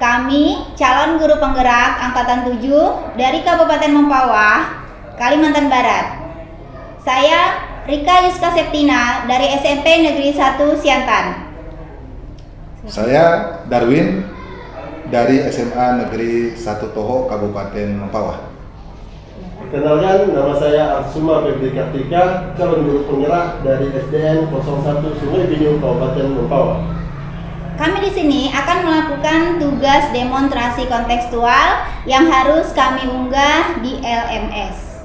Kami calon guru penggerak angkatan 7 dari Kabupaten Mempawah, Kalimantan Barat. Saya Rika Yuska Septina dari SMP Negeri 1 Siantan. Saya Darwin dari SMA Negeri 1 Toho, Kabupaten Mempawah. Perkenalkan, nama saya Arsuma Febri Kartika, calon guru penggerak dari SDN 01 Sungai Binyu, Kabupaten Mempawah. Kami di sini akan melakukan tugas demonstrasi kontekstual yang harus kami unggah di LMS.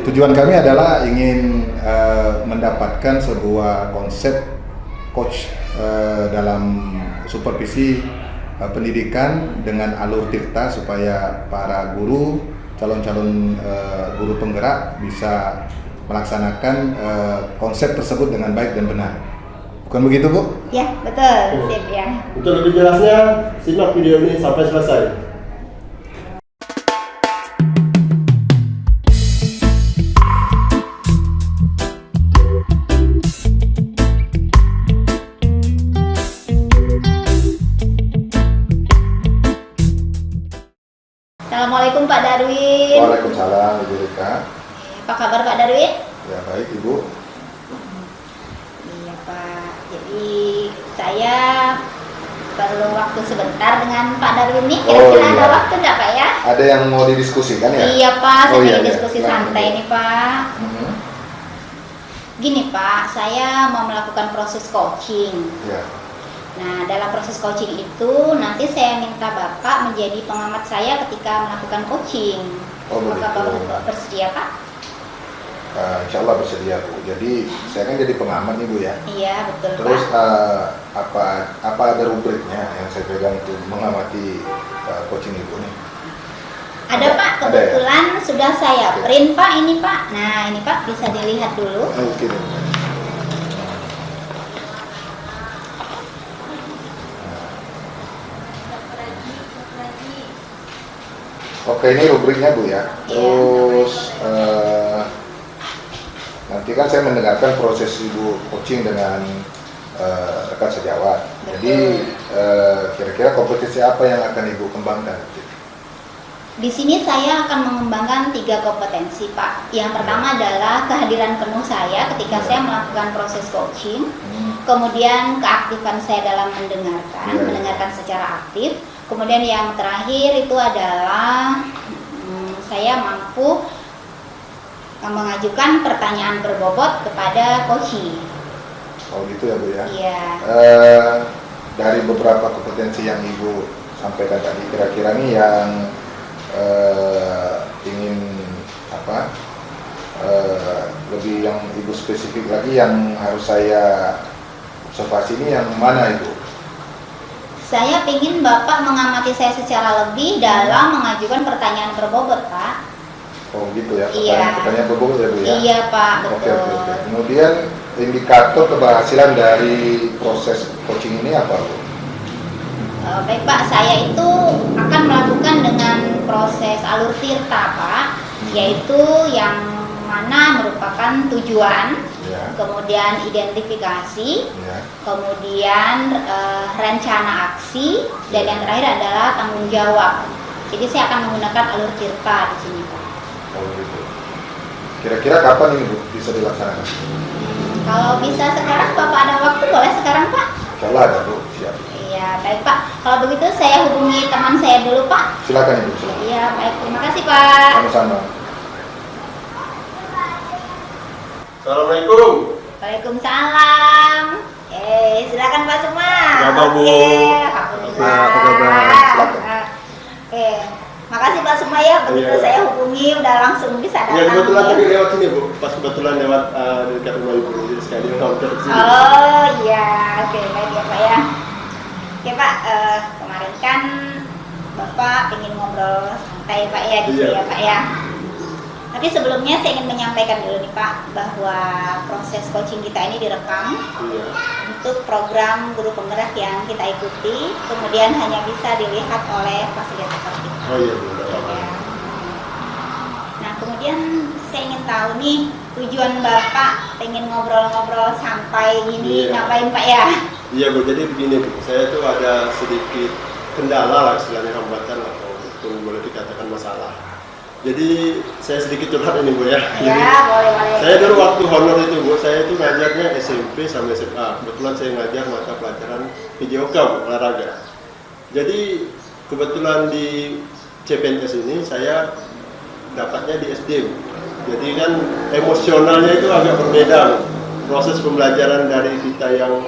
Tujuan kami adalah ingin mendapatkan sebuah konsep coach dalam supervisi pendidikan dengan alur tirta supaya para guru, calon-calon guru penggerak bisa melaksanakan konsep tersebut dengan baik dan benar. Bukan begitu, Bu? Ya, betul. Sip ya. Untuk lebih jelasnya, simak video ini sampai selesai. Assalamualaikum Pak Darwin. Waalaikumsalam, Ibu Rika. Apa kabar Pak Darwin? Ya, baik, Ibu. Iya Pak, jadi saya perlu waktu sebentar dengan Pak Darwin nih. Kira-kira ada waktu nggak Pak ya? Ada yang mau didiskusikan ya? Iya Pak, saya iya, ingin diskusi iya. santai nih Pak. Mhm. Gini Pak, saya mau melakukan proses coaching. Ya. Nah, dalam proses coaching itu nanti saya minta Bapak menjadi pengamat saya ketika melakukan coaching. Oh, Apakah begitu. Bapak bersedia Pak? Insya Allah bersedia, Bu. Jadi saya kan jadi pengamat nih, Bu ya. Iya, betul Terus Pak. apa ada rubriknya yang saya pegang untuk mengamati coaching Ibu nih? Ada Pak, Ada ya? kebetulan sudah saya Oke. print Pak ini Pak. Nah, ini Pak bisa dilihat dulu. Oke deh. Oke, ini rubriknya, Bu ya. Terus nanti kan saya mendengarkan proses Ibu coaching dengan rekan sejawat. Jadi kira-kira kompetensi apa yang akan Ibu kembangkan? Di sini saya akan mengembangkan 3 kompetensi Pak. Yang pertama adalah kehadiran penuh saya ketika saya melakukan proses coaching. Kemudian keaktifan saya dalam mendengarkan secara aktif. Kemudian yang terakhir itu adalah saya mampu mengajukan pertanyaan berbobot kepada coaching. Oh gitu ya, Bu ya. Iya. Dari beberapa kompetensi yang Ibu sampaikan tadi, kira-kira nih yang ingin lebih yang Ibu spesifik lagi yang harus saya observasi ini yang mana Ibu? Saya ingin Bapak mengamati saya secara lebih dalam mengajukan pertanyaan berbobot, Pak. Oh gitu ya, Iya. pertanyaan berbobot ya, Bu ya? Iya, Pak, Oke, betul. oke, oke. Kemudian indikator keberhasilan dari proses coaching ini apa, Bu? Baik, Pak, saya itu akan melakukan dengan proses alur tirta, Pak, yaitu yang mana merupakan tujuan, Ya, kemudian identifikasi, ya. kemudian rencana aksi, dan yang terakhir adalah tanggung jawab. Jadi saya akan menggunakan alur tirta di sini, Pak. Oh gitu. Kira-kira kapan ini, Bu, bisa dilaksanakan? Kalau bisa sekarang, Bapak ada waktu boleh sekarang, Pak? Insya Allah ada, Bu. Siap. Iya, baik Pak. Kalau begitu saya hubungi teman saya dulu, Pak. Silakan Ibu, silakan. Iya, baik. Terima kasih, Pak. Sama-sama. Assalamualaikum. Waalaikumsalam. Silakan Pak Suma. Apa, Bu? Alhamdulillah. Apa kabar? Silakan. Oke. Makasih Pak Suma ya, begitu Iya. saya hubungi udah langsung bisa datang. Ya kebetulan tadi lewat sini, Bu. Pas kebetulan lewat di dekat rumah Ibu, jadi sekali mampir ke sini. Oh iya, oke baik ya Pak ya. Oke Pak, kemarin kan Bapak ingin ngobrol santai Pak ya di sini Iya. ya Pak ya. Tapi sebelumnya saya ingin menyampaikan dulu nih Pak bahwa proses coaching kita ini direkam Iya. untuk program guru penggerak yang kita ikuti, kemudian hanya bisa dilihat oleh fasilitator kita. Oh iya, Bu. Nggak apa-apa. Ya. Nah kemudian saya ingin tahu nih tujuan Bapak pengen ngobrol-ngobrol santai gini Iya. ngapain Pak ya? Iya, Bu. Jadi begini, Bu. Saya tuh ada sedikit kendala lah istilahnya, hambatan atau boleh dikatakan masalah. Jadi saya sedikit curhat ini Bu ya. Jadi, Boleh. saya dulu waktu honor itu Bu, saya itu ngajarnya SMP sampai SMA. Kebetulan saya ngajar mata pelajaran PJOK Bu, olahraga. Jadi kebetulan di CPNS ini saya dapatnya di SD Bu. Jadi kan emosionalnya itu agak berbeda Bu. Proses pembelajaran dari kita yang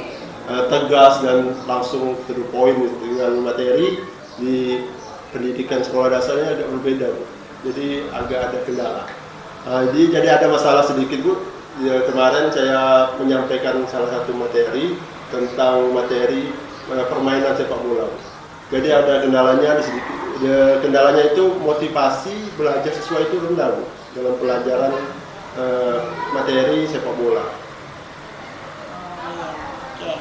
tegas dan langsung to the point dengan materi di pendidikan sekolah dasarnya agak berbeda Bu. Jadi agak ada kendala. Jadi ada masalah sedikit Bu. Ya, kemarin saya menyampaikan salah satu materi tentang materi permainan sepak bola. Jadi ada kendalanya di sedikit. Kendalanya itu motivasi belajar siswa itu rendah Bu, dalam pelajaran materi sepak bola. Oke.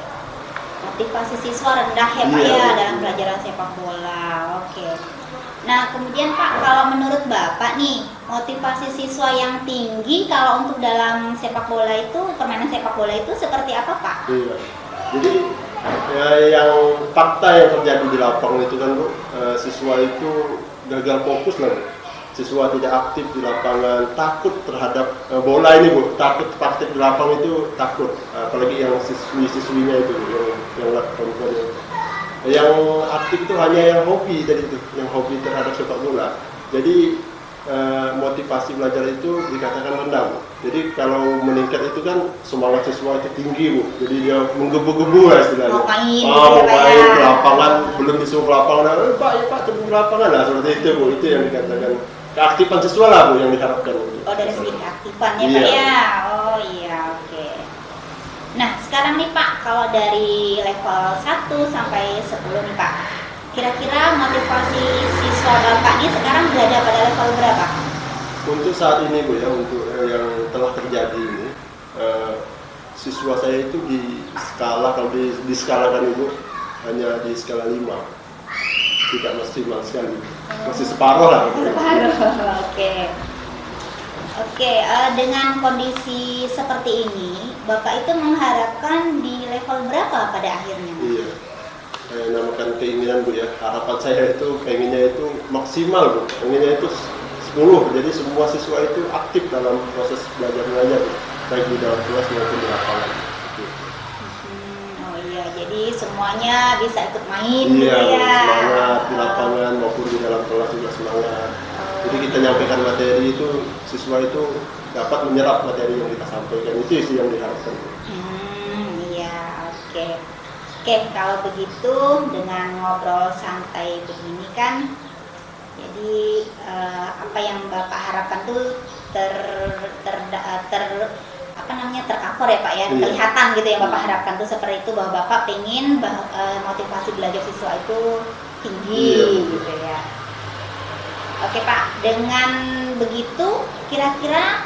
Motivasi siswa rendah ya Pak ya dalam pelajaran sepak bola. Oke. Nah kemudian Pak, kalau menurut Bapak nih, motivasi siswa yang tinggi kalau untuk dalam sepak bola itu, permainan sepak bola itu seperti apa Pak? Iya. Jadi yang fakta yang terjadi di lapangan itu kan Bu, siswa itu gagal fokus lah Bu. Siswa tidak aktif di lapangan, takut terhadap bola ini Bu, takut praktik di lapangan itu takut, apalagi yang siswinya itu yang perempuan itu. Yang aktif itu hanya yang hobi tadi itu, yang hobi terhadap sepak bola. Jadi motivasi belajar itu dikatakan rendah Bu. Jadi kalau meningkat itu kan semangat siswa itu tinggi Bu. Jadi dia menggebu-gebu lah istilahnya. Mau main ke lapangan, belum disuruh ke lapangan, Pak turun ke lapangan lah, seperti itu Bu. Itu yang dikatakan keaktifan siswa lah Bu yang diharapkan. Oh dari segi keaktifan ya Pak ya. Oh iya, oke. Nah sekarang nih Pak, kalau dari level 1 sampai 10 nih Pak, kira-kira motivasi siswa Bapak ini sekarang berada pada level berapa? Untuk saat ini Bu ya, untuk yang telah terjadi ini, siswa saya itu di skala, kalau diskalakan Ibu, hanya di skala 5. Tidak maksimal sekali, masih separuh lah. Separuh, oke. Dengan kondisi seperti ini, Bapak itu mengharapkan di level berapa pada akhirnya? Iya, saya namakan keinginan Bu ya. Harapan saya itu pengennya itu maksimal Bu, pengennya itu 10. Jadi semua siswa itu aktif dalam proses belajar mengajar Bu, baik di dalam kelas maupun di lapangan. Oh iya, jadi semuanya bisa ikut main Iya, gitu ya. semangat di lapangan maupun di dalam kelas juga semangat. Jadi kita nyampaikan materi itu, siswa itu dapat menyerap materi yang kita sampaikan, itu sih yang diharapkan. Iya, oke. Oke, kalau begitu dengan ngobrol santai begini kan, jadi apa yang Bapak harapkan tuh tercover ya Pak ya, kelihatan gitu yang Bapak harapkan tuh seperti itu, bahwa Bapak pengen motivasi belajar siswa itu tinggi gitu ya. Oke Pak, dengan begitu kira-kira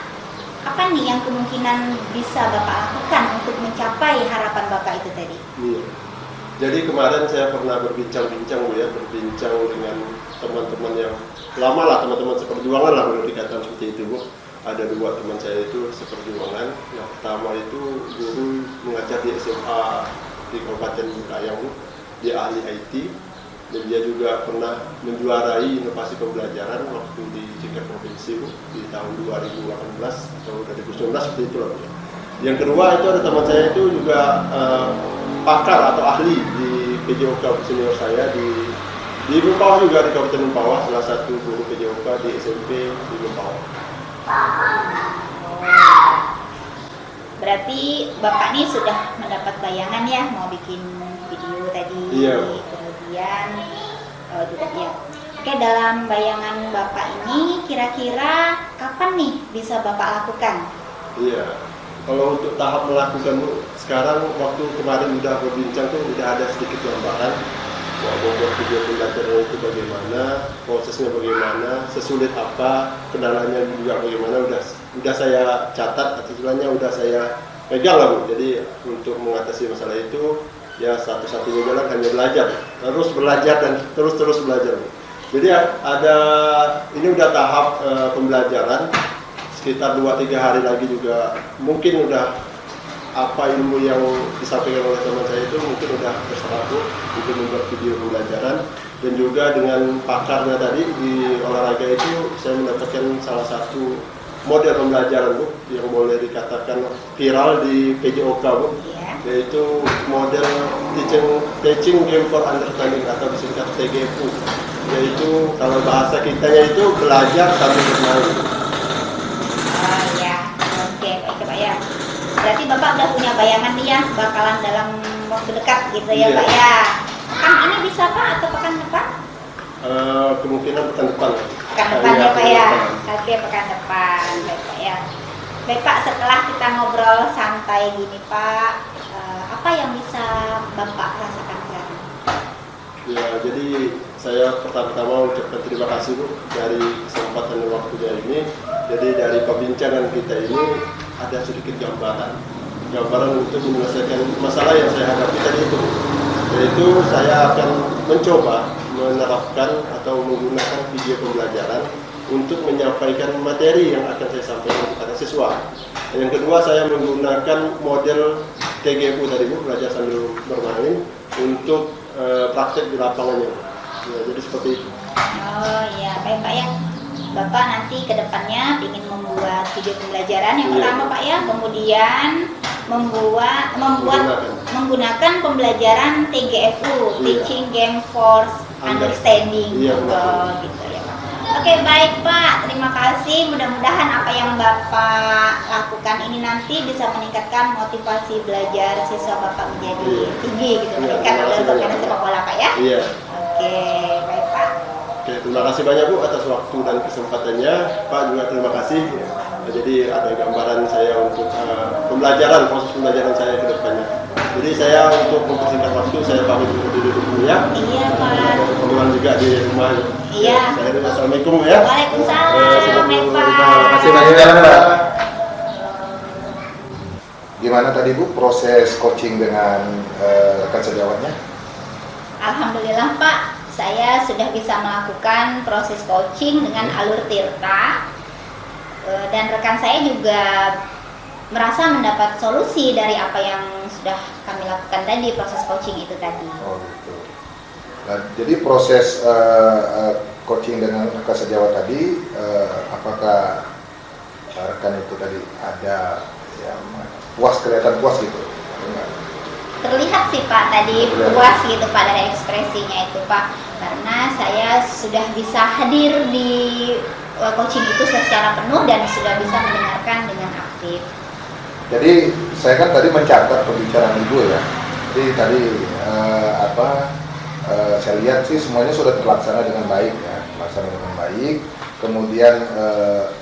apa nih yang kemungkinan bisa Bapak lakukan untuk mencapai harapan Bapak itu tadi? Iya. Jadi kemarin saya pernah berbincang-bincang Bu ya, berbincang dengan teman-teman yang lama lah, teman-teman seperjuangan lah boleh dikatakan seperti itu Bu. Ada 2 teman saya itu seperjuangan. Yang pertama itu guru mengajar di SMA di Kabupaten Bukayang Bu. Dia ahli IT. Dan dia juga pernah menjuarai inovasi pembelajaran waktu di tingkat provinsi Bu, di tahun 2018 atau 2019 seperti itu lah. Yang kedua itu ada teman saya itu juga pakar atau ahli di PJOK senior saya di Mempawah juga, di Kabupaten Mempawah, salah satu guru PJOK di SMP di Mempawah. Berarti Bapak ini sudah mendapat bayangan ya mau bikin video tadi. Iya. Kemudian juga ya. Oke, dalam bayangan Bapak ini kira-kira kapan nih bisa Bapak lakukan? Iya. Kalau untuk tahap melakukan Bu, sekarang waktu kemarin udah berbincang tuh udah ada sedikit gambaran membuat video pembelajaran itu bagaimana, prosesnya bagaimana, sesulit apa, kendalanya juga bagaimana, udah saya catat, istilahnya udah saya pegang lah Bu. Jadi untuk mengatasi masalah itu ya satu-satunya jalan hanya belajar, terus belajar dan terus belajar Bu. Jadi ada ini udah tahap pembelajaran, sekitar 2-3 hari lagi juga mungkin udah apa ilmu yang disampaikan oleh teman saya itu mungkin udah terserah Bu untuk membuat video pembelajaran, dan juga dengan pakarnya tadi di olahraga itu saya mendapatkan salah satu model pembelajaran Bu yang boleh dikatakan viral di PJOK Bu, Iya. yaitu model teaching game for understanding atau disingkat TGFU, yaitu kalau bahasa kitanya itu belajar sambil bermain. Oh iya, oke, baik Pak ya. Berarti Bapak udah punya bayangan nih ya, bakalan dalam waktu dekat gitu ya Iya. Pak ya. Pekan ini bisa Pak atau pekan depan? Kemungkinan pekan depan. Pekan depan ya Pak pekan ya. depan. Oke, pekan depan, baik Pak ya. Baik Pak, setelah kita ngobrol santai gini Pak, apa yang bisa Bapak rasakan sekarang? Ya, jadi saya pertama-tama ucapkan terima kasih Bu dari kesempatan dan waktunya ini. Jadi dari perbincangan kita ini ada sedikit gambaran untuk menyelesaikan masalah yang saya hadapi tadi itu. Yaitu saya akan mencoba menerapkan atau menggunakan video pembelajaran untuk menyampaikan materi yang akan saya sampaikan kepada siswa. Dan yang kedua, saya menggunakan model TGFU tadi Bu, belajar sambil bermain, untuk praktek di lapangannya. Ya, jadi seperti itu. Oh iya, baik Pak ya. Bapak nanti ke depannya ingin membuat video pembelajaran yang Iya. pertama Pak ya, kemudian menggunakan pembelajaran TGFU, Iya. Teaching Game for Understanding. Iya, Oh, gitu ya Pak. Oke, baik Pak, terima kasih. Mudah-mudahan apa yang Bapak lakukan ini nanti bisa meningkatkan motivasi belajar siswa Bapak menjadi Iya. tinggi gitu, Iya, meningkat terima dalam kasih bermain banyak. sepak bola Pak ya. Iya. Oke, baik Pak. Oke, terima kasih banyak Bu atas waktu dan kesempatannya. Pak juga terima kasih. Jadi ada gambaran saya untuk proses pembelajaran saya ke depannya. Jadi saya untuk mempersingkat waktu, saya pamit dulu ya. Iya Pak. Ada keperluan juga di rumah. Iya. Assalamualaikum ya. Waalaikumsalam. Baik Pak. Terima kasih banyak Mbak. Gimana tadi Bu proses coaching dengan rekan sejawatnya? Alhamdulillah Pak, saya sudah bisa melakukan proses coaching dengan alur Tirta. Dan rekan saya juga merasa mendapat solusi dari apa yang sudah kami lakukan tadi, proses coaching itu tadi. Oh gitu. Nah, jadi proses coaching dengan rekan sejawat tadi, apakah rekan itu tadi ada yang kelihatan puas gitu? Enggak. Terlihat sih Pak tadi puas gitu Pak dari ekspresinya itu Pak, karena saya sudah bisa hadir di coaching itu secara penuh dan sudah bisa mendengarkan dengan aktif. Jadi saya kan tadi mencatat pembicaraan Ibu ya. Jadi tadi saya lihat sih semuanya sudah terlaksana dengan baik ya, Kemudian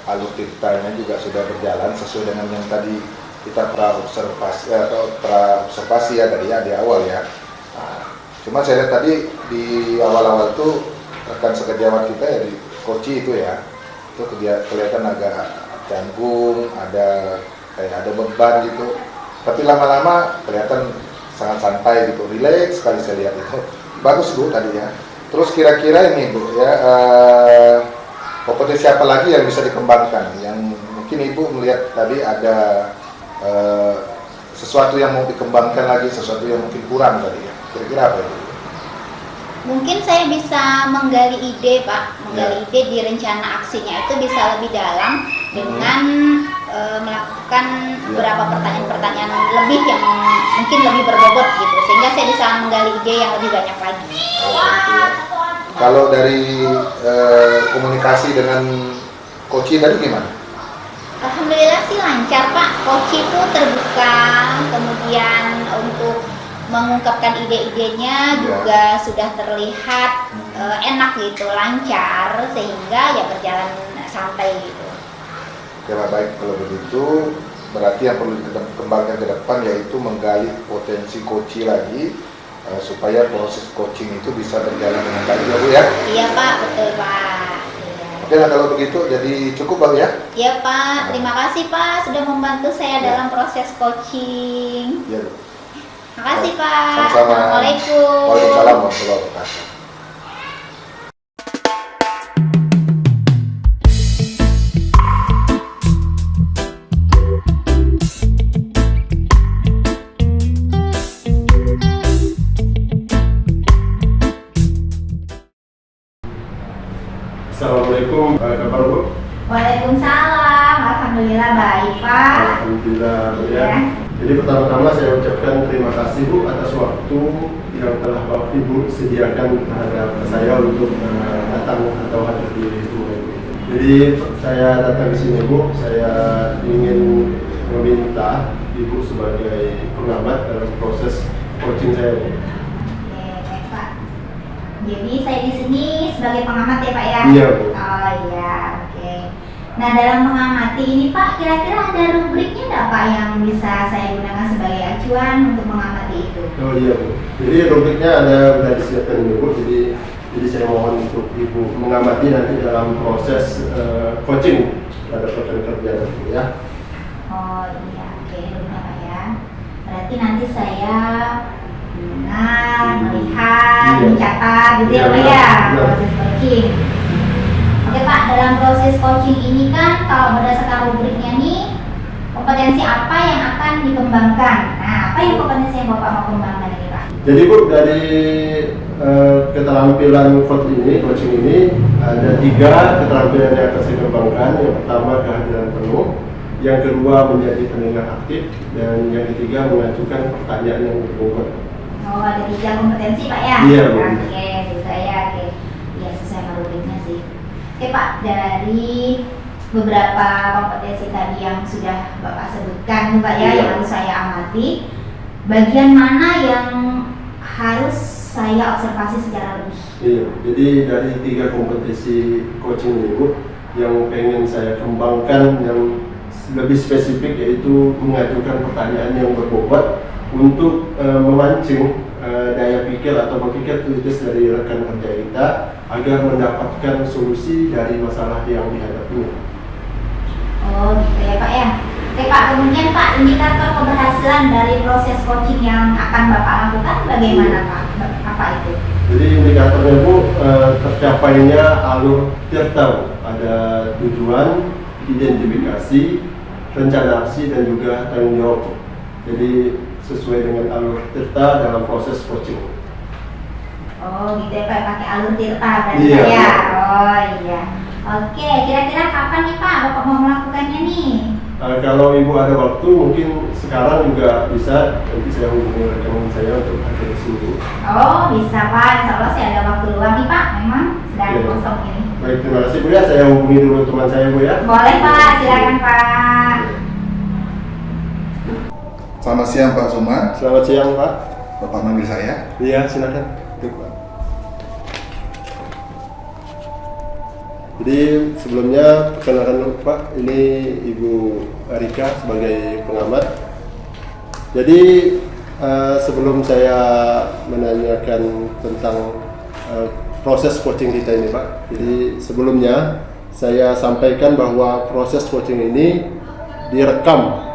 alur tirtanya juga sudah berjalan sesuai dengan yang tadi kita praobservasi ya tadi ya di awal ya. Nah, cuma saya lihat tadi di awal-awal itu rekan sejawat kita ya di coaching itu ya, itu kelihatan agak canggung, kayak ada beban gitu. Tapi lama-lama kelihatan sangat santai gitu, rileks sekali saya lihat itu. Bagus Bu tadi ya. Terus kira-kira ini Bu ya, kompetensi apa lagi yang bisa dikembangkan? Yang mungkin Ibu melihat tadi ada sesuatu yang mau dikembangkan lagi, sesuatu yang mungkin kurang tadi ya. Kira-kira apa itu? Mungkin saya bisa menggali ide Pak, ide di rencana aksinya itu bisa lebih dalam dengan melakukan beberapa pertanyaan-pertanyaan lebih yang mungkin lebih berbobot gitu, sehingga saya bisa menggali ide yang lebih banyak lagi. Oh, gitu ya. Kalau dari komunikasi dengan coaching tadi gimana? Alhamdulillah sih lancar Pak, coach itu terbuka, kemudian untuk mengungkapkan ide-idenya juga sudah terlihat enak gitu, lancar, sehingga ya berjalan santai gitu. Ya baik, kalau begitu berarti yang perlu dikembangkan ke depan yaitu menggali potensi coaching lagi supaya proses coaching itu bisa berjalan dengan baik ya Bu ya? Iya Pak, betul Pak. Oke, nah kalau begitu jadi cukup Bang ya? Iya Pak, terima kasih Pak sudah membantu saya dalam proses coaching. Iya Bu. Terima kasih Pak. Sama-sama. Assalamualaikum. Waalaikumsalam warahmatullahi wabarakatuh. Assalamualaikum, apa kabar Bu? Waalaikumsalam, alhamdulillah baik Pak. Alhamdulillah Bu Ya. ya. Jadi pertama-tama saya ucapkan terima kasih Bu atas waktu yang telah Ibu sediakan terhadap saya untuk datang atau hadir di rumah Ibu. Jadi saya datang ke sini Bu, saya ingin meminta Ibu sebagai pengamat dalam proses coaching saya Bu. Oke, baik Pak. Jadi saya di sini sebagai pengamat ya Pak ya? Iya Bu. Oh iya, oke. Nah dalam mengamati ini Pak, kira-kira ada rubriknya nggak Pak yang bisa saya gunakan sebagai acuan untuk mengamati itu? Oh iya Bu. Jadi rubriknya udah disiapkan ini Bu. Jadi saya mohon untuk Ibu mengamati nanti dalam proses coaching pada rekan kerja nanti ya. Oh iya, oke, benar Pak ya. Berarti nanti saya mendengar, melihat, Iya. mencatat gitu ya Iya, Pak ya, benar. proses coaching. Oke Pak, dalam proses coaching ini kan kalau berdasarkan rubriknya nih, kompetensi apa yang akan dikembangkan? Nah, apa yang kompetensi yang Bapak mau kembangkan ini Pak? Jadi Bu, dari keterampilan coaching ini ada 3 keterampilan yang akan saya kembangkan. Yang pertama kehadiran penuh, yang kedua menjadi pendengar aktif, dan yang ketiga mengajukan pertanyaan yang berbobot. Oh, ada 3 kompetensi Pak ya? Iya, Bu. Oke, saya oke. Ya, sesuai sama rubriknya sih. Oke Pak, dari beberapa kompetensi tadi yang sudah Bapak sebutkan nih Pak ya, Iya. yang harus saya amati, bagian mana yang harus saya observasi secara lebih? Iya, jadi dari 3 kompetensi coaching ini Bu, yang pengen saya kembangkan yang lebih spesifik yaitu mengajukan pertanyaan yang berbobot untuk memancing daya pikir atau berpikir kritis dari rekan kerja kita agar mendapatkan solusi dari masalah yang dihadapinya. Oh gitu ya Pak ya. Oke Pak, kemudian Pak, indikator keberhasilan dari proses coaching yang akan Bapak lakukan bagaimana Pak? Apa itu? Jadi indikatornya Bu, tercapainya alur tirta Bu. Ada tujuan, identifikasi, rencana aksi, dan juga tanggung jawab Bu. Jadi sesuai dengan alur tirta dalam proses coaching. Oh gitu ya Pak, pakai alur tirta berarti Iya, Pak ya? iya. Oh iya. Oke, kira-kira kapan nih Pak Bapak mau melakukannya nih? Kalau Ibu ada waktu mungkin sekarang juga bisa, nanti saya hubungi rekan saya untuk hadir di sini. Oh bisa Pak, insya Allah saya ada waktu luang nih Pak, memang sedang Iya. kosong ini. Baik, terima kasih Bu ya, saya hubungi dulu teman saya Bu ya. Boleh Pak, silakan Pak. Selamat siang Pak Suma, Selamat siang Pak. Bapak manggil saya. Iya, silakan. Duduk, Pak. Jadi sebelumnya perkenalkan dulu Pak, ini Ibu Arika sebagai pengamat. Jadi sebelum saya menanyakan tentang proses coaching kita ini Pak, jadi sebelumnya saya sampaikan bahwa proses coaching ini direkam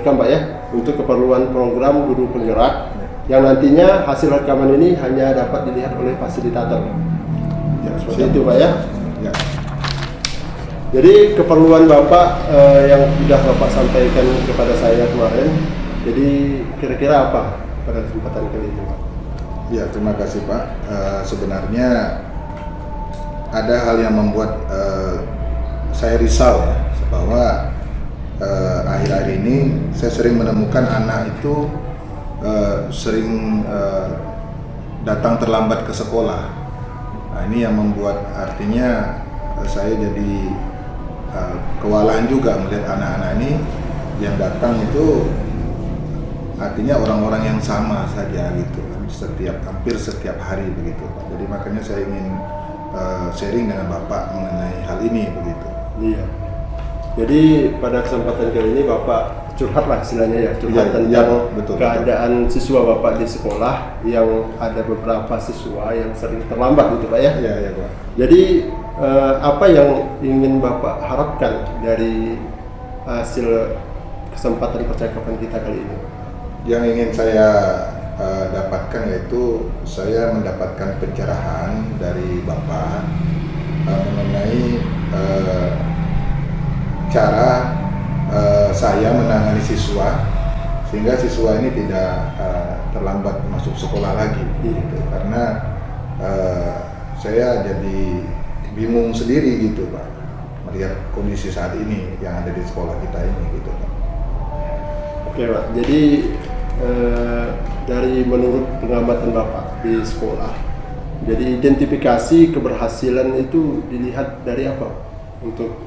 Pak ya, untuk keperluan program guru penggerak yang nantinya hasil rekaman ini hanya dapat dilihat oleh fasilitator. Ya, Seperti itu Pak ya. Ya. Jadi keperluan Bapak yang sudah Bapak sampaikan kepada saya kemarin, jadi kira-kira apa pada kesempatan kali ini Pak? Ya, terima kasih Pak. Sebenarnya ada hal yang membuat saya risau ya, bahwa akhir-akhir ini saya sering menemukan anak itu sering datang terlambat ke sekolah. Nah, ini yang membuat artinya saya jadi kewalahan juga melihat anak-anak ini yang datang itu artinya orang-orang yang sama saja gitu, hampir setiap hari begitu Pak. Jadi makanya saya ingin sharing dengan Bapak mengenai hal ini begitu. Iya. Jadi pada kesempatan kali ini Bapak curhat lah istilahnya ya, curhat Iya, tentang betul, keadaan siswa Bapak di sekolah yang ada beberapa siswa yang sering terlambat gitu Pak ya. Iya, ya Pak. Jadi apa yang ingin Bapak harapkan dari hasil kesempatan percakapan kita kali ini? Yang ingin saya dapatkan yaitu saya mendapatkan pencerahan dari Bapak mengenai cara saya menangani siswa sehingga siswa ini tidak terlambat masuk sekolah lagi gitu. Karena saya jadi bingung sendiri gitu Pak, melihat kondisi saat ini yang ada di sekolah kita ini gitu Pak. Oke Pak, jadi dari menurut pengamatan Bapak di sekolah, jadi identifikasi keberhasilan itu dilihat dari apa untuk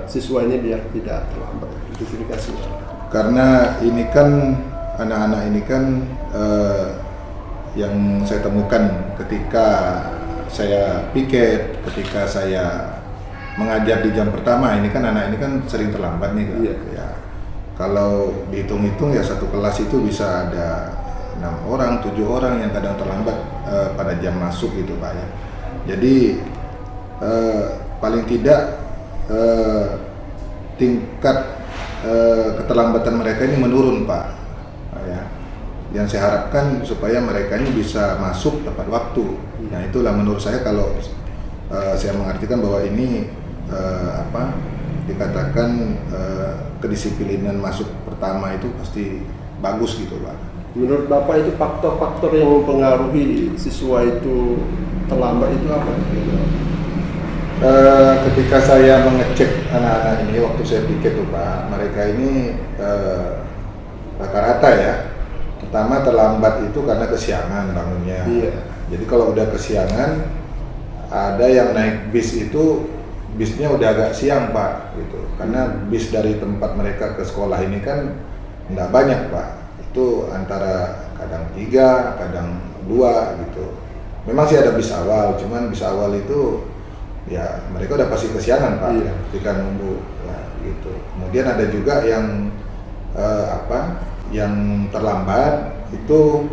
siswa ini biar tidak terlambat identifikasi? Karena ini kan anak-anak ini kan yang saya temukan ketika saya piket, ketika saya mengajar di jam pertama, ini kan anak ini kan sering terlambat nih Kak. Iya. Ya, kalau dihitung-hitung ya satu kelas itu bisa ada 6 orang, 7 orang yang kadang terlambat pada jam masuk gitu Pak ya. Jadi paling tidak tingkat keterlambatan mereka ini menurun Pak ya. Yang saya harapkan supaya mereka ini bisa masuk tepat waktu. Nah itulah menurut saya kalau saya mengartikan bahwa ini dikatakan kedisiplinan masuk pertama itu pasti bagus gitu Pak. Menurut Bapak itu faktor-faktor yang mempengaruhi siswa itu terlambat itu apa? Ketika saya mengecek anak-anak ini waktu saya piket tuh Pak, mereka ini rata-rata ya, pertama terlambat itu karena kesiangan bangunnya. Iya. Jadi kalau udah kesiangan, ada yang naik bis itu bisnya udah agak siang Pak, gitu. Karena bis dari tempat mereka ke sekolah ini kan nggak banyak Pak, itu antara kadang 3, kadang 2 gitu. Memang sih ada bis awal, cuman bis awal itu ya mereka udah pasti kesiangan Pak, iya. ketika nunggu ya, gitu. Kemudian ada juga yang yang terlambat itu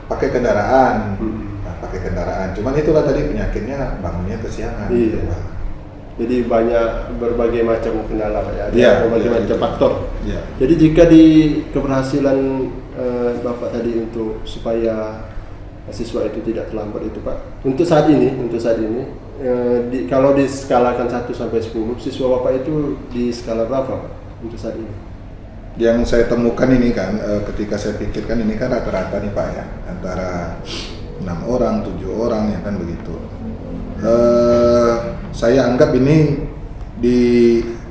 pakai kendaraan, pakai kendaraan. Cuman itulah tadi penyakitnya bangunnya kesiangan. Iya. Gitu, Pak. Jadi banyak berbagai macam kendala Pak ya, ada Iya, berbagai iya, macam iya. faktor. Iya. Jadi jika di keberhasilan Bapak tadi untuk supaya siswa itu tidak terlambat itu Pak, untuk saat ini kalau diskalakan 1 sampai 10, siswa Bapak itu di skala berapa Pak untuk saat ini? Yang saya temukan ini kan, ketika saya pikirkan ini kan rata-rata nih Pak ya, antara 6 orang, 7 orang ya kan begitu. Saya anggap ini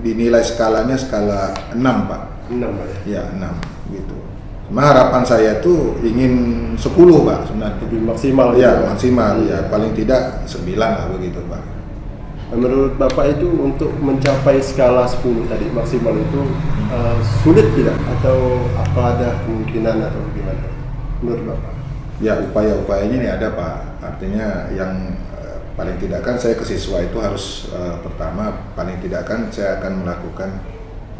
dinilai skalanya skala 6 Pak. 6 Pak ya? Ya 6 gitu. Cuma harapan saya tuh ingin 10 Pak sebenarnya. Lebih maksimal Ya gitu, Pak? maksimal Iya. ya, paling tidak 9 lah begitu Pak. Menurut Bapak itu untuk mencapai skala 10 tadi maksimal itu sulit tidak? Atau apa ada kemungkinan atau gimana menurut Bapak? Ya upaya-upayanya ini ada Pak. Artinya yang paling tidak kan saya ke siswa itu harus pertama paling tidak kan saya akan melakukan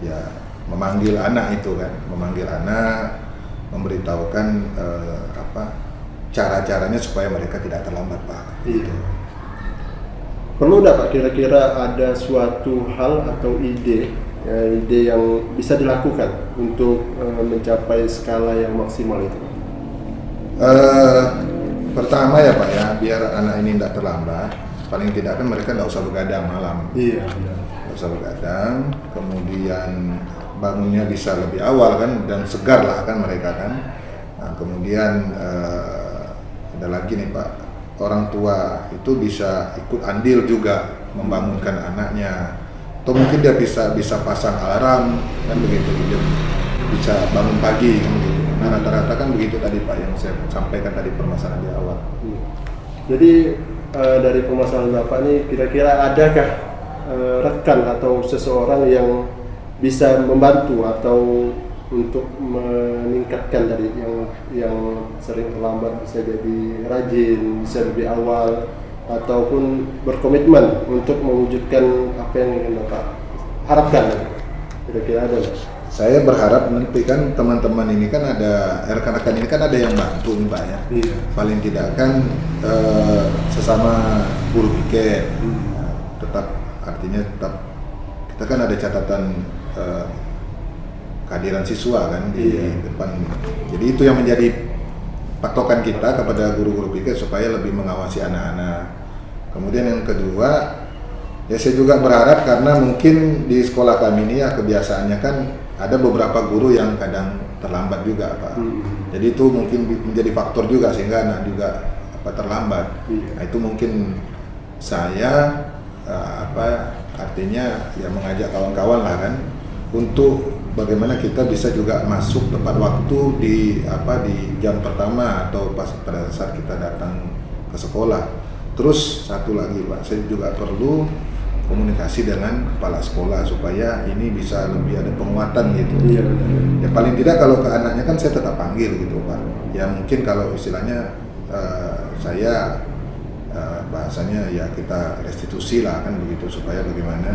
ya memanggil anak itu kan, memanggil anak, memberitahukan cara-caranya supaya mereka tidak terlambat Pak. Iya. Perlu nggak Pak kira-kira ada suatu hal atau ide yang bisa dilakukan untuk mencapai skala yang maksimal itu? Pertama ya Pak ya, biar anak ini tidak terlambat, paling tidak kan mereka nggak usah begadang malam. Iya. Nggak usah begadang, kemudian bangunnya bisa lebih awal kan, dan segar lah kan mereka kan. Nah, kemudian ada lagi nih Pak, orang tua itu bisa ikut andil juga membangunkan anaknya, atau mungkin dia bisa pasang alarm kan begitu, dia bisa bangun pagi kan begitu. Nah rata-rata kan begitu tadi Pak yang saya sampaikan tadi permasalahan di awal. Jadi dari permasalahan Bapak ini kira-kira adakah rekan atau seseorang yang bisa membantu atau untuk meningkatkan tadi yang sering terlambat bisa jadi rajin, bisa lebih awal, ataupun berkomitmen untuk mewujudkan apa yang ingin Bapak harapkan? Kira-kira ada nggak? Saya berharap nanti kan teman-teman ini kan ada, rekan-rekan ini kan ada yang bantu nih Pak ya. Iya. Paling tidak kan sesama guru piket, tetap artinya tetap kita kan ada catatan kehadiran siswa kan di depan. Jadi itu yang menjadi patokan kita kepada guru-guru piket supaya lebih mengawasi anak-anak. Kemudian yang kedua, ya saya juga berharap karena mungkin di sekolah kami ini ya kebiasaannya kan ada beberapa guru yang kadang terlambat juga Pak. Jadi itu mungkin menjadi faktor juga sehingga anak juga terlambat. Nah itu mungkin saya artinya ya mengajak kawan-kawan lah kan untuk bagaimana kita bisa juga masuk tepat waktu di jam pertama atau pas pada saat kita datang ke sekolah. Terus satu lagi Pak, saya juga perlu komunikasi dengan kepala sekolah supaya ini bisa lebih ada penguatan gitu. Iya. Ya paling tidak kalau ke anaknya kan saya tetap panggil gitu Pak. Ya mungkin kalau istilahnya saya bahasanya ya kita restitusi lah kan begitu supaya bagaimana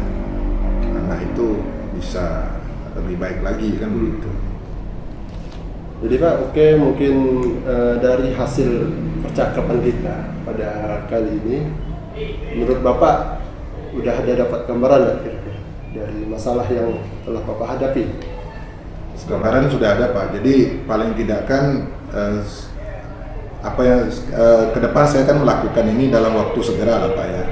anak itu bisa lebih baik lagi kan begitu. Jadi Pak, oke, mungkin dari hasil percakapan kita pada kali ini, menurut Bapak udah ada dapat gambaran nggak kira-kira dari masalah yang telah Bapak hadapi? Gambaran sudah ada Pak. Jadi paling tidak kan ke depan saya kan melakukan ini dalam waktu segera lah Pak ya.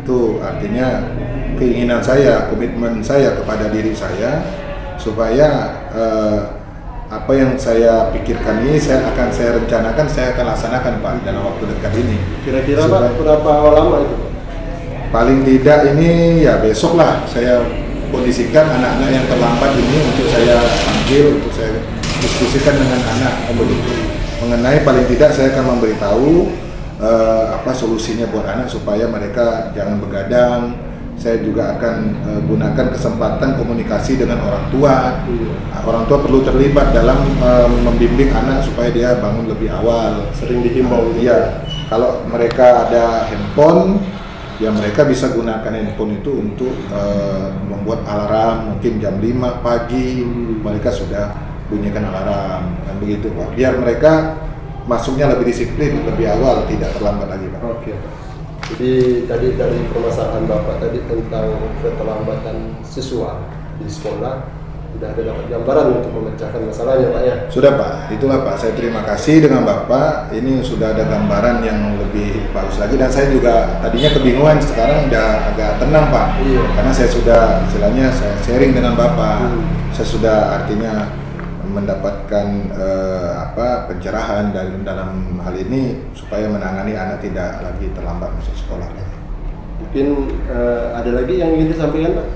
Itu artinya keinginan saya, komitmen saya kepada diri saya supaya apa yang saya pikirkan ini saya rencanakan, saya akan laksanakan Pak dalam waktu dekat ini. Kira-kira Pak berapa lama itu Pak? Paling tidak ini ya besok lah saya kondisikan anak-anak yang terlambat ini untuk saya panggil, untuk saya diskusikan dengan anak begitu. Mengenai paling tidak saya akan memberitahu solusinya buat anak supaya mereka jangan begadang. Saya juga akan gunakan kesempatan komunikasi dengan orang tua. Orang tua perlu terlibat dalam membimbing anak supaya dia bangun lebih awal. Sering dihimbau. Iya, kalau mereka ada handphone, ya mereka bisa gunakan handphone itu untuk membuat alarm. Mungkin jam 5 pagi mereka sudah bunyikan alarm, kan begitu Pak. Biar mereka masuknya lebih disiplin, lebih awal, tidak terlambat lagi Pak. Oke. Jadi tadi dari permasalahan Bapak tadi tentang keterlambatan siswa di sekolah, sudah ada dapat gambaran untuk memecahkan masalahnya Pak ya? Sudah Pak, itulah Pak. Saya terima kasih dengan Bapak. Ini sudah ada gambaran yang lebih bagus lagi dan saya juga tadinya kebingungan, sekarang udah agak tenang Pak. Iya. Karena saya sudah istilahnya saya sharing dengan Bapak. Saya sudah artinya mendapatkan pencerahan dalam hal ini supaya menangani anak tidak lagi terlambat masuk sekolah. Mungkin ada lagi yang ingin disampaikan Pak?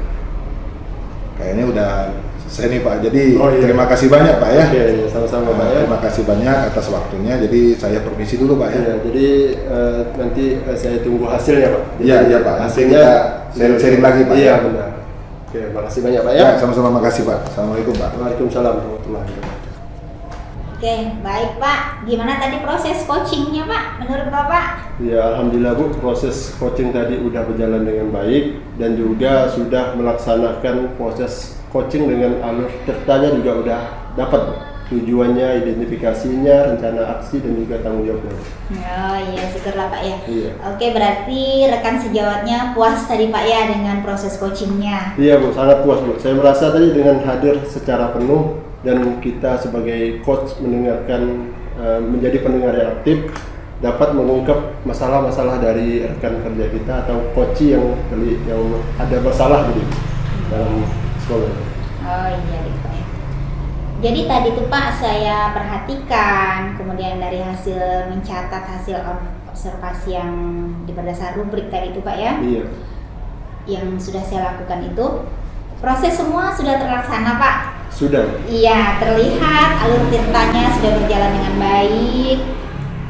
Kayaknya udah selesai nih Pak. Jadi iya. terima kasih banyak Pak ya. Oke, sama-sama Pak ya. Terima kasih banyak atas waktunya. Jadi saya permisi dulu Pak ya. Iya, jadi nanti saya tunggu hasilnya Pak. Iya Pak. Nanti Hasilnya kita sharing lagi Pak. Iya benar. Oke, makasih banyak Pak ya. Ya, sama-sama makasih Pak. Assalamualaikum Pak. Waalaikumsalam warahmatullahi wabarakatuh. Oke, baik Pak. Gimana tadi proses coachingnya Pak menurut Bapak? Ya, alhamdulillah Bu, proses coaching tadi udah berjalan dengan baik dan juga sudah melaksanakan proses coaching dengan alur ceritanya juga udah dapat Bu. Tujuannya, identifikasinya, rencana aksi dan juga tanggung jawabnya. Oh iya, syukurlah Pak ya. Iya. Oke, berarti rekan sejawatnya puas tadi Pak ya dengan proses coachingnya. Iya Bu, sangat puas Bu. Saya merasa tadi dengan hadir secara penuh dan kita sebagai coach mendengarkan, menjadi pendengar yang aktif, dapat mengungkap masalah-masalah dari rekan kerja kita atau coach yang ada masalah gitu dalam sekolah. Oh iya gitu Pak ya. Jadi tadi tuh Pak saya perhatikan, kemudian dari hasil mencatat hasil observasi yang berdasar rubrik tadi itu Pak ya, Iya. yang sudah saya lakukan itu, proses semua sudah terlaksana Pak. Sudah. Iya, terlihat alur ceritanya sudah berjalan dengan baik.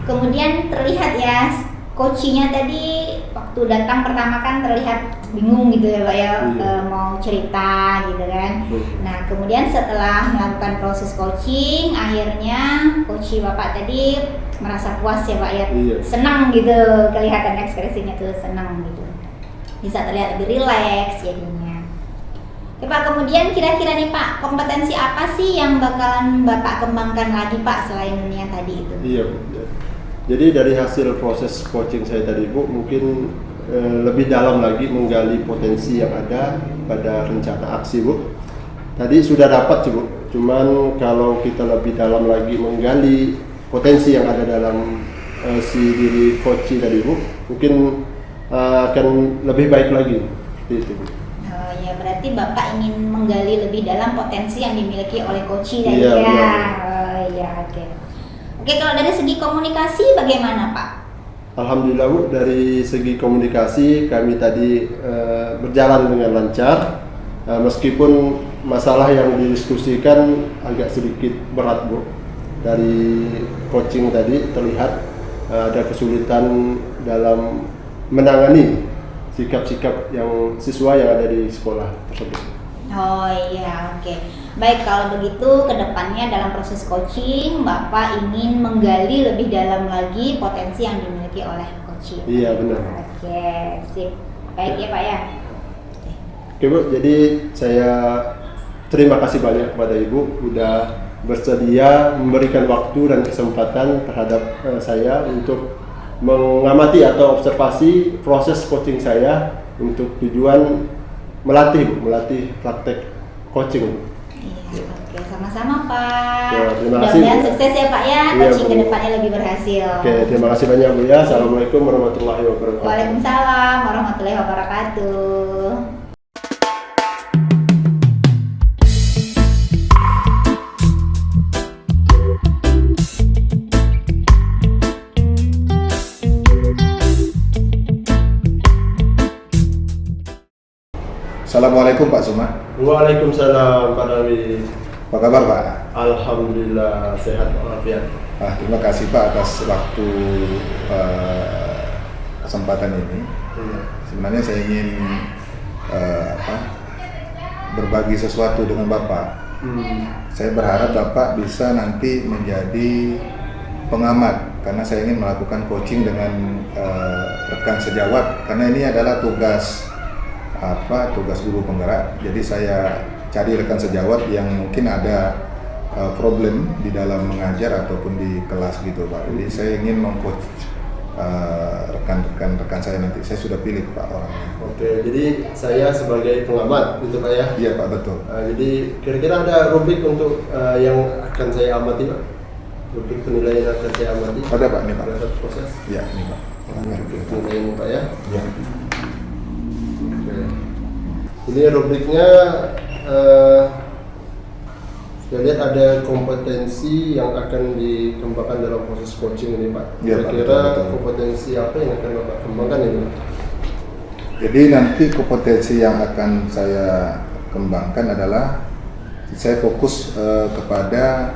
Kemudian terlihat ya, coachingnya tadi waktu datang pertama kan terlihat bingung gitu ya Pak ya, mau cerita gitu kan. Nah kemudian setelah melakukan proses coaching, akhirnya coach Bapak tadi merasa puas ya Pak ya, senang gitu, kelihatan ekspresinya tuh senang gitu, bisa terlihat lebih rileks jadinya. Oke Pak, kemudian kira-kira nih Pak, kompetensi apa sih yang bakalan Bapak kembangkan lagi Pak selain yang tadi itu? Iya Bu. Jadi dari hasil proses coaching saya tadi Bu, mungkin lebih dalam lagi menggali potensi yang ada pada rencana aksi Bu. Tadi sudah dapat sih Bu, cuman kalau kita lebih dalam lagi menggali potensi yang ada dalam si diri coach tadi Bu, mungkin akan lebih baik lagi seperti itu Bu. Oh ya, berarti Bapak ingin menggali lebih dalam potensi yang dimiliki oleh coach tadi Iya, ya. benar. Oh iya, oke. Oke, kalau dari segi komunikasi bagaimana Pak? Alhamdulillah Bu, dari segi komunikasi kami tadi berjalan dengan lancar. Meskipun masalah yang didiskusikan agak sedikit berat Bu. Dari coaching tadi terlihat ada kesulitan dalam menangani sikap-sikap yang siswa yang ada di sekolah tersebut. Oh iya, oke. Baik, kalau begitu kedepannya dalam proses coaching, Bapak ingin menggali lebih dalam lagi potensi yang dimiliki oleh coaching. Iya benar. Oke, sip. Baik ya Pak ya. Oke Bu, jadi saya terima kasih banyak kepada Ibu udah bersedia memberikan waktu dan kesempatan terhadap saya untuk mengamati atau observasi proses coaching saya untuk tujuan melatih praktek coaching. Iya, oke, sama-sama Pak. Ya, terima kasih, Mudah-mudahan Bu. sukses ya Pak ya, Iya, coaching Bu. kedepannya lebih berhasil. Oke, terima kasih banyak Bu ya. Assalamualaikum warahmatullahi wabarakatuh. Waalaikumsalam warahmatullahi wabarakatuh. Assalamualaikum Pak Suma. Waalaikumsalam Pak Nawi. Apa kabar Pak? Alhamdulillah sehat walafiat. Terima kasih Pak atas waktu kesempatan ini. Iya. Sebenarnya saya ingin berbagi sesuatu dengan Bapak. Saya berharap Bapak bisa nanti menjadi pengamat karena saya ingin melakukan coaching dengan rekan sejawat karena ini adalah tugas guru penggerak. Jadi saya cari rekan sejawat yang mungkin ada problem di dalam mengajar ataupun di kelas gitu Pak. Jadi saya ingin mengcoach rekan saya nanti. Saya sudah pilih Pak orangnya. Oke, jadi saya sebagai pengamat gitu Pak ya. Iya Pak, betul. Jadi kira-kira ada rubrik untuk yang akan saya amati Pak? Rubrik penilaian yang akan saya amati? Ada Pak, nih Pak. Ada satu proses? Iya, ini Pak. Rubrik penilaian Pak ya. Iya. Oke. Ini rubriknya saya lihat ada kompetensi yang akan dikembangkan dalam proses coaching ini Pak. Iya, Pak, Kira-kira betul. kompetensi apa yang akan Bapak kembangkan ini Pak? Jadi nanti kompetensi yang akan saya kembangkan adalah saya fokus kepada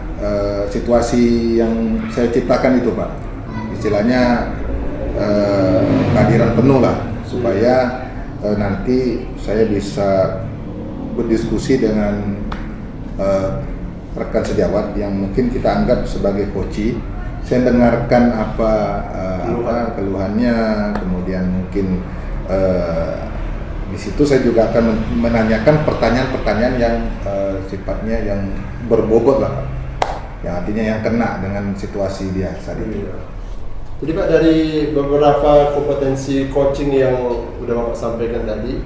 situasi yang saya ciptakan itu Pak. Istilahnya kehadiran penuh lah supaya nanti saya bisa berdiskusi dengan rekan sejawat yang mungkin kita anggap sebagai coach. Saya dengarkan apa keluhannya, kemudian mungkin di situ saya juga akan menanyakan pertanyaan-pertanyaan yang sifatnya yang berbobot lah, yang artinya yang kena dengan situasi dia saat itu. Jadi Pak, dari beberapa kompetensi coaching yang udah Bapak sampaikan tadi,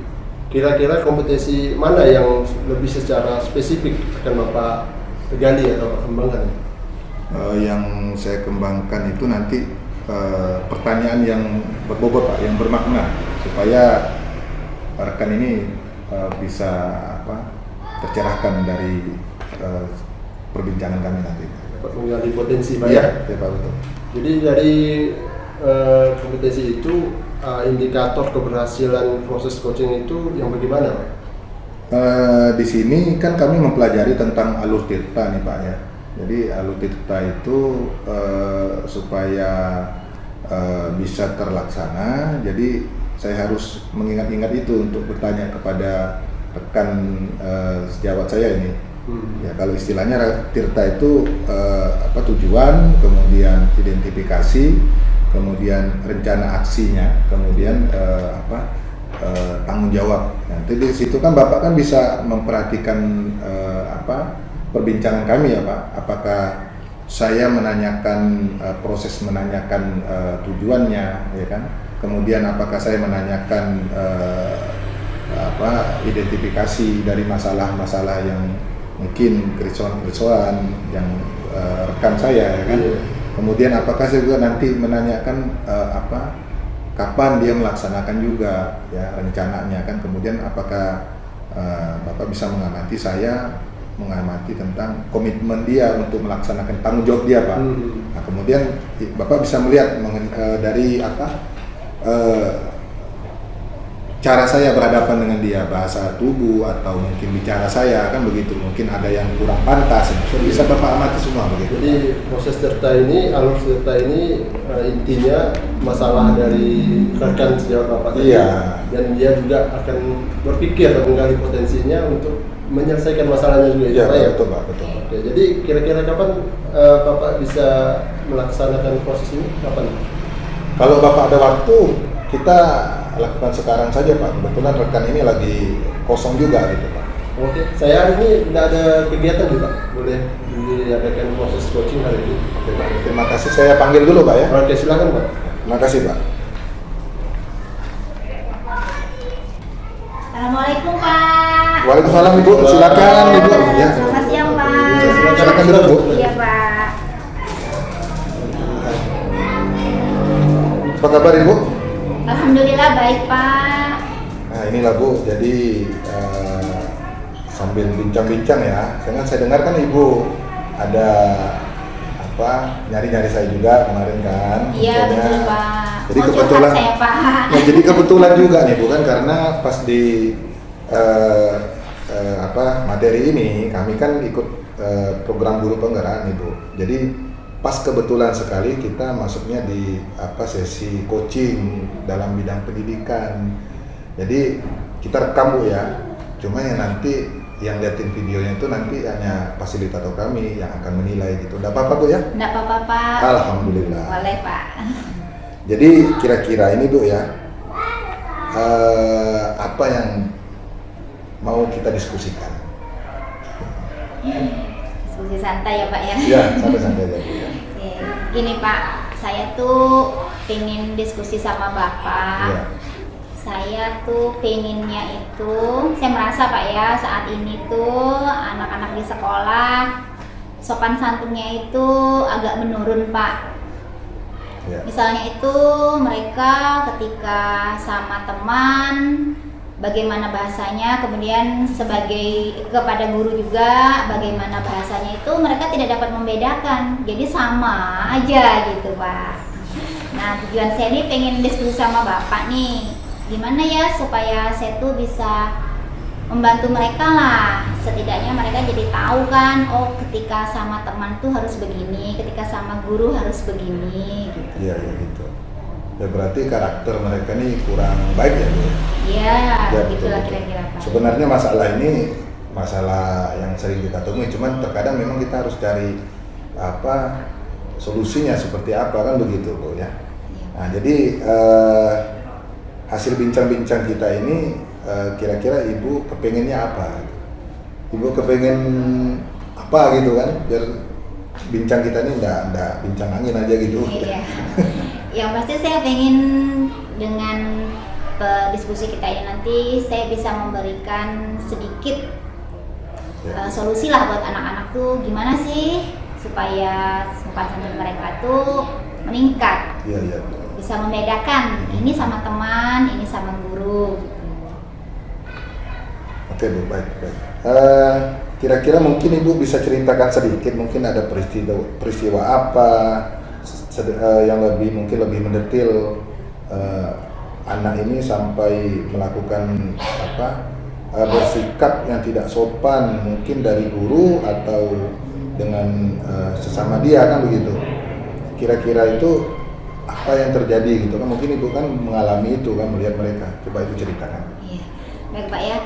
kira-kira kompetensi mana yang lebih secara spesifik akan Bapak gali atau Bapak kembangkan? Yang saya kembangkan itu nanti pertanyaan yang berbobot Pak, yang bermakna supaya rekan ini bisa tercerahkan dari perbincangan kami nanti. Dapat menggali potensi Pak Iya, ya? ya Pak, betul. Jadi dari kompetensi itu indikator keberhasilan proses coaching itu yang bagaimana Pak? Di sini kan kami mempelajari tentang alur tirta nih Pak ya. Jadi alur tirta itu supaya bisa terlaksana, jadi saya harus mengingat-ingat itu untuk bertanya kepada rekan sejawat saya ini. Ya kalau istilahnya tirta itu tujuan, kemudian identifikasi, kemudian rencana aksinya, kemudian tanggung jawab. Nah, di situ kan Bapak kan bisa memperhatikan perbincangan kami ya Pak. Apakah saya menanyakan proses menanyakan tujuannya, ya kan? Kemudian apakah saya menanyakan identifikasi dari masalah-masalah yang mungkin kerisauan-kerisauan yang rekan saya, ya kan? Kemudian apakah saya juga nanti menanyakan kapan dia melaksanakan juga ya rencananya kan, kemudian apakah Bapak bisa mengamati saya mengamati tentang komitmen dia untuk melaksanakan tanggung jawab dia, Pak. Nah, kemudian Bapak bisa melihat dari cara saya berhadapan dengan dia, bahasa tubuh atau mungkin bicara saya, kan begitu. Mungkin ada yang kurang pantas, bisa Bapak amati semua begitu. Jadi proses serta ini, alur serta ini intinya masalah dari rekan sejawat Bapak tadi. Iya. Dan dia juga akan berpikir atau menggali potensinya untuk menyelesaikan masalahnya juga. Iya, Pak, ya? betul Pak, betul. Oke, jadi kira-kira kapan Bapak bisa melaksanakan proses ini? Kapan? Kalau Bapak ada waktu, kita lakukan sekarang saja Pak. Kebetulan rekan ini lagi kosong juga gitu Pak. Oke, saya hari ini tidak ada kegiatan juga. Boleh diadakan proses coaching hari ini. Oke, Pak. Terima kasih, saya panggil dulu Pak ya. Oke, silakan Pak. Terima kasih Pak. Assalamualaikum Pak. Waalaikumsalam Ibu, silakan Ibu. Ya. Selamat siang Pak. Silakan dulu Bu. Iya Pak. Apa kabar Ibu? Alhamdulillah baik Pak. Nah inilah Bu, jadi sambil bincang-bincang ya, saya dengar kan Ibu ada nyari-nyari saya juga kemarin kan. Iya infonya. betul Pak. Jadi Mau kebetulan curhat saya Pak. Nah, jadi kebetulan juga nih Bu kan, karena pas di materi ini kami kan ikut program guru penggerak nih Bu. Jadi pas kebetulan sekali kita masuknya di sesi coaching dalam bidang pendidikan. Jadi kita rekam Bu ya. Cuma yang nanti yang liatin videonya itu nanti hanya fasilitator kami yang akan menilai gitu. Enggak apa-apa Bu ya? Enggak apa-apa Pak. Alhamdulillah. Boleh Pak. Jadi kira-kira ini Bu ya, apa yang mau kita diskusikan? Diskusi santai ya Pak ya. Ya, santai-santai aja Bu ya. Oke. Gini Pak, saya tuh pengen diskusi sama Bapak. Ya. Saya tuh pengennya itu, saya merasa Pak ya, saat ini tuh anak-anak di sekolah sopan santunnya itu agak menurun Pak. Ya. Misalnya itu mereka ketika sama teman bagaimana bahasanya, kemudian sebagai kepada guru juga bagaimana bahasanya, itu mereka tidak dapat membedakan, jadi sama aja gitu Pak. Nah tujuan saya ini pengen diskusi sama Bapak nih, gimana ya supaya saya tuh bisa membantu mereka lah, setidaknya mereka jadi tahu kan, oh ketika sama teman tuh harus begini, ketika sama guru harus begini gitu. Iya, ya gitu. Ya berarti karakter mereka ini kurang baik ya Bu? Iya, Ya, begitulah betul. kira-kira Pak. Sebenarnya masalah ini masalah yang sering kita temui, cuman terkadang memang kita harus cari solusinya seperti apa kan begitu Bu ya. Iya. Nah jadi hasil bincang-bincang kita ini kira-kira Ibu kepengennya apa? Ibu kepengen apa gitu kan? Biar bincang kita ini enggak bincang angin aja gitu. Iya. Yang pasti saya pengen dengan diskusi kita ini nanti saya bisa memberikan sedikit solusi lah buat anak-anak tuh gimana sih supaya sopan santun mereka tuh meningkat. Iya. Bisa membedakan ini sama teman, ini sama guru. Oke Bu, baik. Kira-kira mungkin Ibu bisa ceritakan sedikit, mungkin ada peristiwa apa yang mungkin lebih mendetil anak ini sampai melakukan bersikap yang tidak sopan mungkin dari guru atau dengan sesama dia kan begitu. Kira-kira itu apa yang terjadi gitu kan, mungkin Ibu kan mengalami itu kan, melihat mereka. Coba Ibu ceritakan. Iya, baik Pak ya.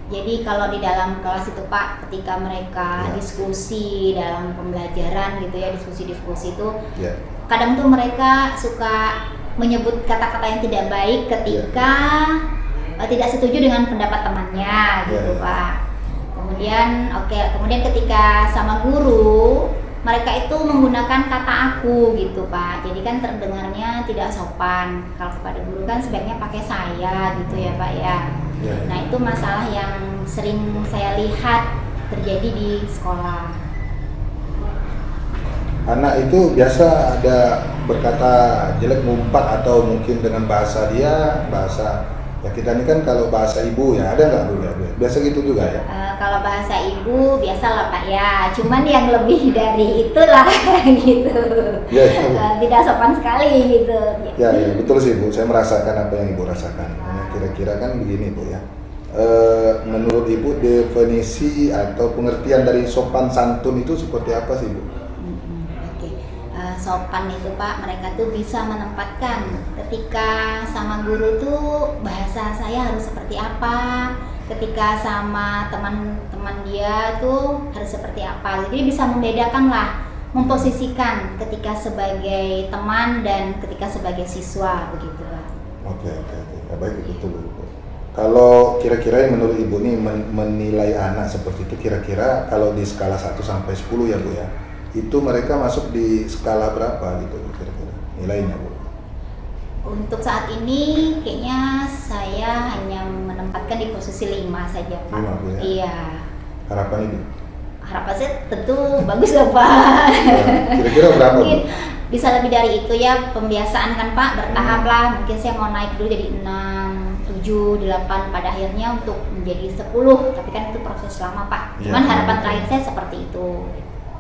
Jadi kalau di dalam kelas itu Pak, ketika mereka diskusi dalam pembelajaran gitu ya, diskusi-diskusi itu kadang tuh mereka suka menyebut kata-kata yang tidak baik ketika tidak setuju dengan pendapat temannya gitu Pak. Kemudian ketika sama guru, mereka itu menggunakan kata aku gitu Pak. Jadi kan terdengarnya tidak sopan. Kalau kepada guru kan sebaiknya pakai saya gitu ya Pak ya. Nah itu masalah yang sering saya lihat terjadi di sekolah. Anak itu biasa ada berkata jelek, ngumpat, atau mungkin dengan bahasa dia, bahasa Ya kita ini kan kalau bahasa ibu ya ada nggak Bu ya? Biasa gitu juga ya? Kalau bahasa ibu biasalah Pak ya, cuman yang lebih dari itulah gitu. Ya, ya. Tidak sopan sekali gitu. Ya, ya betul sih Bu, saya merasakan apa yang Ibu rasakan. Nah, kira-kira kan begini Bu ya. Menurut Ibu definisi atau pengertian dari sopan santun itu seperti apa sih Bu? Oke. Sopan itu Pak, mereka tuh bisa menempatkan ketika sama guru tuh bahasa saya harus seperti apa, ketika sama teman-teman dia tuh harus seperti apa. Jadi bisa membedakan lah, memposisikan ketika sebagai teman dan ketika sebagai siswa begitu Pak. Oke. Ya, baik itu Bu. Kalau kira-kira yang menurut Ibu nih menilai anak seperti itu, kira-kira kalau di skala 1 sampai 10 ya Bu ya, itu mereka masuk di skala berapa gitu kira-kira nilainya Bu? Untuk saat ini kayaknya saya hanya menempatkan di posisi 5 saja Pak. 5 Bu ya? Iya. Harapan Ibu? Harapan saya tentu bagus lah Pak. Kira-kira berapa Bu? Mungkin bisa lebih dari itu ya, pembiasaan kan Pak, bertahap lah. Mungkin saya mau naik dulu jadi 6, 7, 8 pada akhirnya untuk menjadi 10. Tapi kan itu proses lama Pak. Cuman Ya, harapan ya. terakhir saya seperti itu.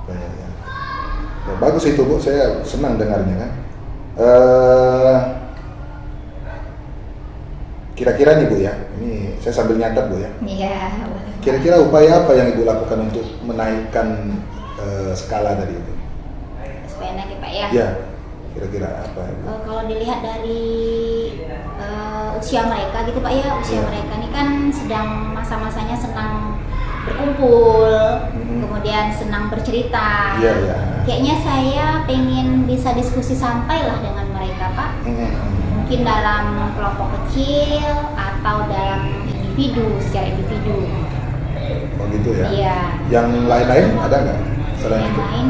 Ya, bagus itu Bu, saya senang dengarnya kan. Kira-kira nih Bu ya, ini saya sambil nyatet Bu ya. Iya. Kira-kira upaya apa yang Ibu lakukan untuk menaikkan skala tadi itu? Supaya naik ya Pak ya. Ya, kira-kira apa? Kalau dilihat dari usia mereka gitu Pak ya, usia Iya. mereka ini kan sedang masa-masanya senang berkumpul, kemudian senang bercerita. Iya, iya. Kayaknya saya pengen bisa diskusi santai lah dengan mereka Pak. Mungkin dalam kelompok kecil atau dalam individu, secara individu. Oh gitu ya? Iya. Yang lain-lain ada nggak selain Yang itu? lain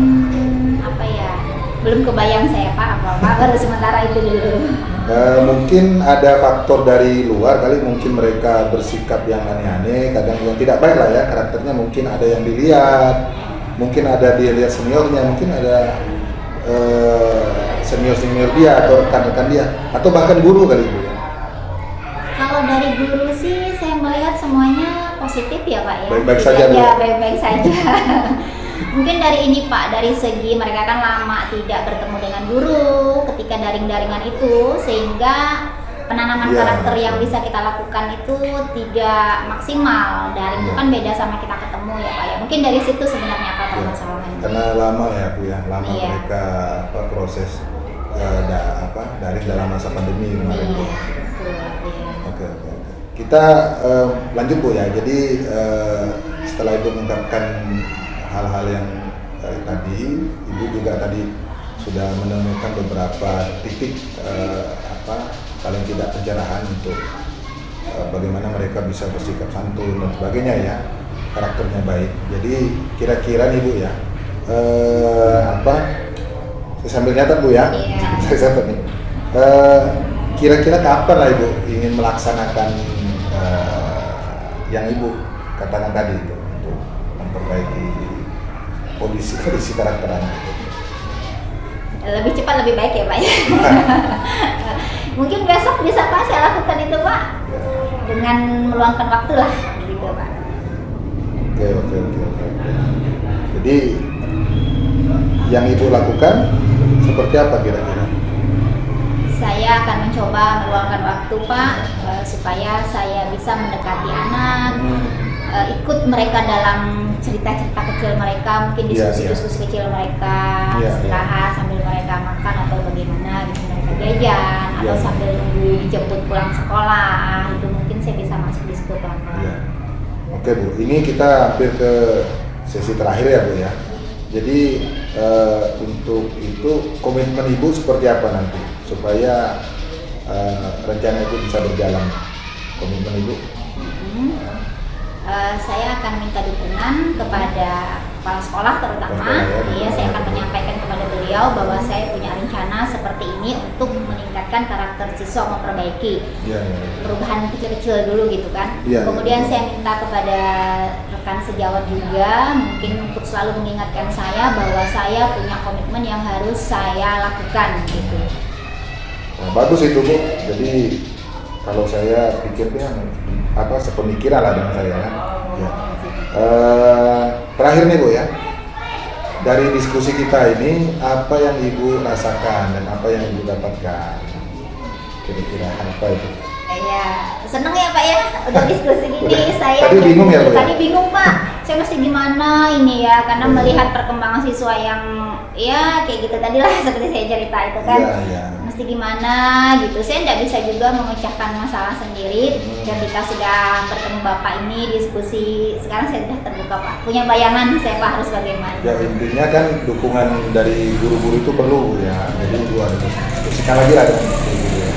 apa ya? Belum kebayang saya Pak apa-apa, baru sementara itu dulu. Mungkin ada faktor dari luar kali, mungkin mereka bersikap yang aneh-aneh, kadang yang tidak baik lah ya karakternya, mungkin ada yang dilihat, mungkin ada dia lihat seniornya, mungkin ada senior dia atau rekan-rekan dia, atau bahkan guru kali Bu ya. Kalau dari guru sih saya melihat semuanya positif ya Pak ya. Baik-baik Tidak- saja, Bu. Ya baik-baik saja. Mungkin dari ini Pak, dari segi mereka kan lama tidak bertemu dengan guru ketika daring-daringan itu, sehingga penanaman Iya. karakter yang bisa kita lakukan itu tidak maksimal. Daring itu Iya. kan beda sama kita ketemu ya Pak ya. Mungkin dari situ sebenarnya Pak Ya, permasalahannya. karena lama ya Bu ya, lama Iya. mereka proses daring dalam masa pandemi kemarin. Iya, Bu. betul. Iya. Oke. Kita lanjut Bu ya. Jadi setelah Ibu mengungkapkan hal-hal yang tadi, Ibu juga tadi sudah menemukan beberapa titik paling tidak pencerahan untuk bagaimana mereka bisa bersikap santun dan sebagainya ya, karakternya baik. Jadi kira-kira nih Bu ya, saya sambil nyatet Bu ya. Iya. Saya catat nih. Kira-kira kapan lah Ibu ingin melaksanakan yang Ibu katakan tadi itu untuk memperbaiki kondisi karakter anak itu? Lebih cepat lebih baik ya Pak ya. Mungkin besok bisa Pak saya lakukan itu Pak, Ya. dengan meluangkan waktu lah gitu Pak. Oke. Jadi yang Ibu lakukan seperti apa kira-kira? Saya akan mencoba meluangkan waktu Pak, supaya saya bisa mendekati anak, ikut mereka dalam cerita-cerita kecil mereka, mungkin Iya, diskusi-diskusi kecil mereka, Iya, istirahat sambil mereka makan atau bagaimana gitu, mereka jajan atau Iya. sambil nunggu dijemput pulang sekolah, itu mungkin saya bisa masuk di situ pelan-pelan. Ya. Oke Bu, ini kita hampir ke sesi terakhir ya Bu ya. Jadi untuk itu komitmen Ibu seperti apa nanti supaya rencana itu bisa berjalan? Komitmen Ibu? Saya akan minta dukungan kepada kepala sekolah terutama. Kepala sekolah, ya, Iya, saya akan dukungan. menyampaikan kepada beliau bahwa saya punya rencana seperti ini untuk meningkatkan karakter siswa, memperbaiki Iya. perubahan kecil-kecil dulu gitu kan. Iya, Kemudian iya. saya minta kepada rekan sejawat juga mungkin untuk selalu mengingatkan saya bahwa saya punya komitmen yang harus saya lakukan gitu. Nah, bagus itu Bu. Jadi kalau saya pikirnya sepemikiran lah dengan saya kan. Ya. Terakhir nih Bu ya, dari diskusi kita ini apa yang Ibu rasakan dan apa yang Ibu dapatkan? Kira-kira apa itu? Iya, seneng ya Pak ya udah diskusi gini. Saya tadi bingung ya Bu? Tadi bingung Pak, saya mesti gimana ini ya, karena melihat perkembangan siswa yang ya kayak gitu tadi lah seperti saya cerita itu kan. Iya. Mesti gimana gitu, saya tidak bisa juga memecahkan masalah sendiri. Ketika sudah bertemu Bapak ini diskusi, sekarang saya sudah terbuka Pak, punya bayangan saya Pak harus bagaimana. Ya intinya kan dukungan dari guru-guru itu perlu ya, jadi Ibu harus diskusikan lagi lah dengan guru ya.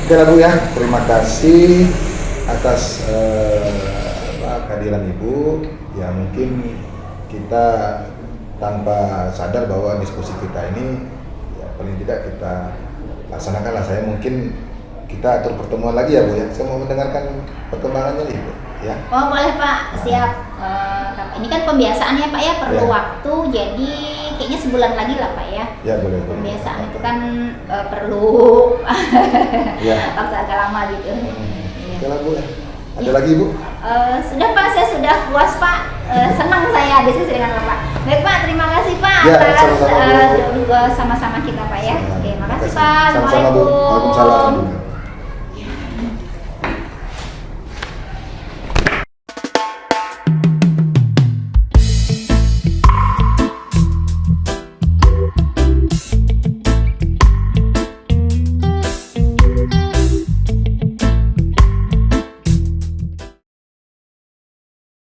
Oke lah Bu ya, terima kasih atas kehadiran Ibu. Ya mungkin kita tanpa sadar bahwa diskusi kita ini ya paling tidak kita laksanakan lah. Saya mungkin kita atur pertemuan lagi ya Bu ya. Saya mau mendengarkan perkembangannya nih Bu ya. Oh boleh Pak, siap. Ini kan pembiasaan ya Pak ya, perlu Ya. waktu, jadi kayaknya sebulan lagi lah Pak ya. Ya boleh. Pembiasaan itu kan perlu Ya. waktu agak lama gitu. Oke lah Bu ya. Ada lagi Bu? Sudah Pak, saya sudah puas Pak. Senang saya diskusi dengan Bapak. Baik Pak, terima kasih Pak Ya, atas sama-sama, Bu. sama-sama kita Pak ya. Oke, makasih Pak. Sama-sama Bu. Assalamualaikum. Waalaikumsalam.